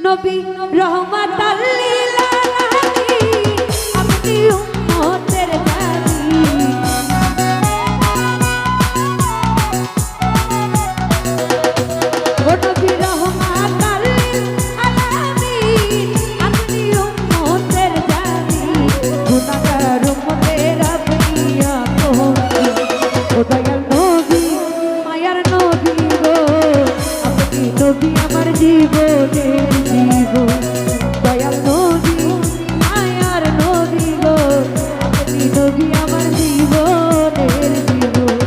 নবী রহমাতাল লিল আলামিন আপনি উম্মতের দাবি ও নবী রহমাতাল লিল আলামিন আপনি উম্মতের দাবি গুনাহগার উম্মতের আপনি আপন ও দয়াল নবী মায়ার নবী গো আপনি নবী আমার জীবনের জীবন দয়াল নবী মায়ার নবী গো আপনি নবী আমার জীবনের জীবন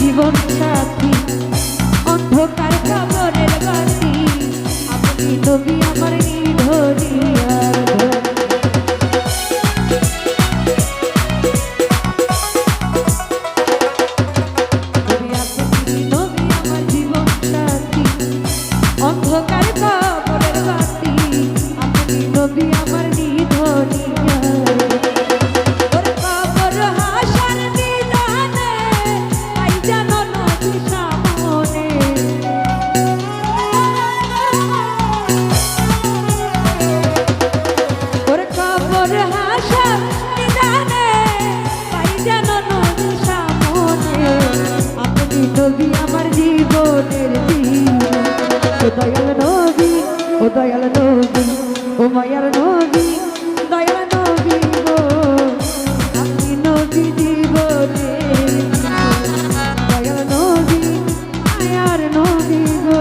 জীবন সাথী অন্ধকার কবরের বাতি আপনি নবী আমার নিধনিয়ার নবী আমার জীবন সাথী অন্ধকার কবরের বাতি আপনি নবী আমার নিধনিয়ার নবী আমার জীবনের জীবন ও দয়াল নবী ও দয়াল নবী ও মায়ার নবী দয়াল নবী গো আপনি নবী জীবনের দয়াল নবী মায়ার নবী গো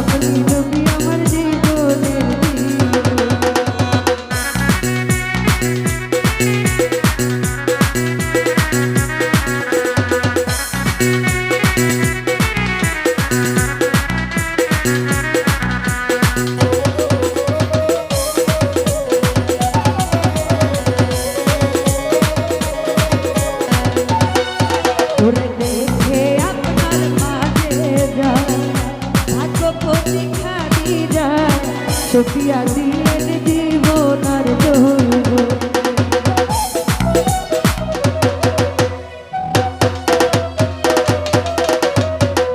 আপনি নবী আমার জীবনের সুফিয়া দিলেন জীবন আর জৈব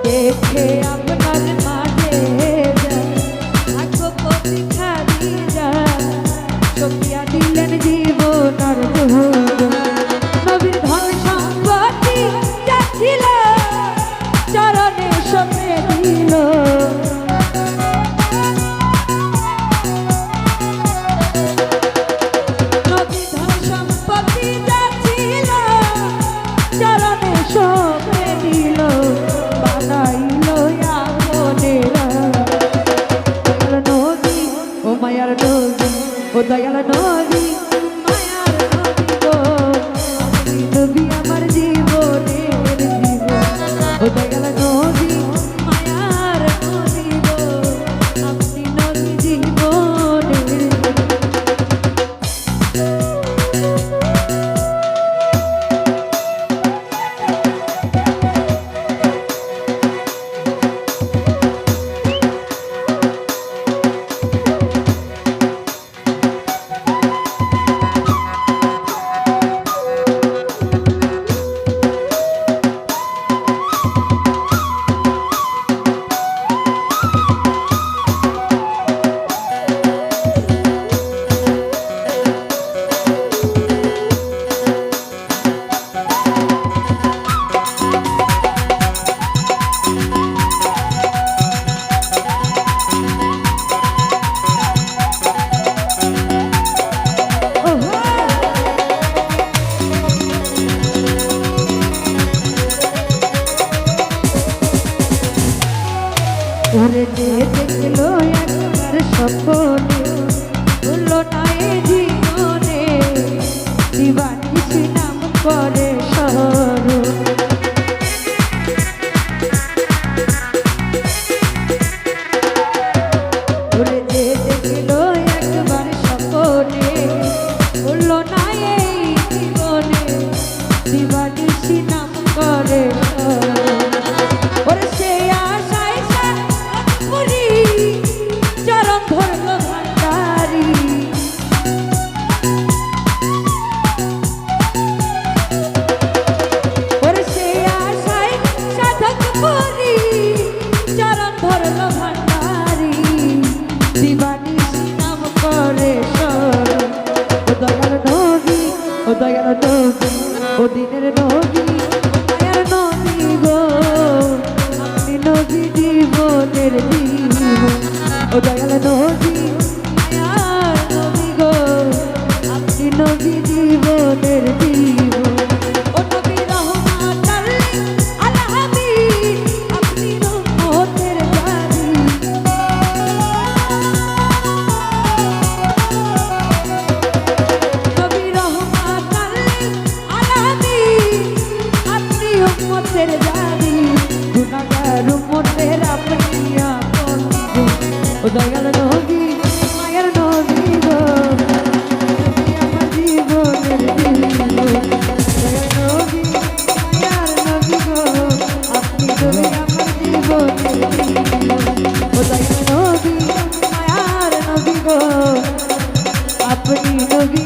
দেখে আপনার মাঝে ভাগ্যপতি খালি যায় সুফিয়া দিলেন জীবন আর জৈব নবীর ধন সম্পত্তি যাচ্ছিল চরণে সপে দিল মায়ার নবী ও দয়াল নবী মায়ার নবী গো আপনি নবী আমার জীবনের জীবন ও দয়াল নবী মায়ার নবী গো আপনি নবী জীবনের দয়াল নবী ও দিনের নবী মায়ার নবী গো আপনি নবী জীবনের জীবন ও দয়াল নবী মায়ার নবী গো আপনি নবী জীবনের জীবন ও নবী রহমাতাল আলামিন আপনি রহমতের জানি নবী রহমাতাল আলামিন আপনি রহমতের জানি গুনাহগার উম্মতের আপনি আপন ও দয়াল নবী মায়ের নবী গো আমার জীবনের জীবন দয়াল নবী মায়ের নবী গো আপনি নবী আমার জীবনের জীবন ও দয়াল নবী মায়ের নবী গো আপনি নবী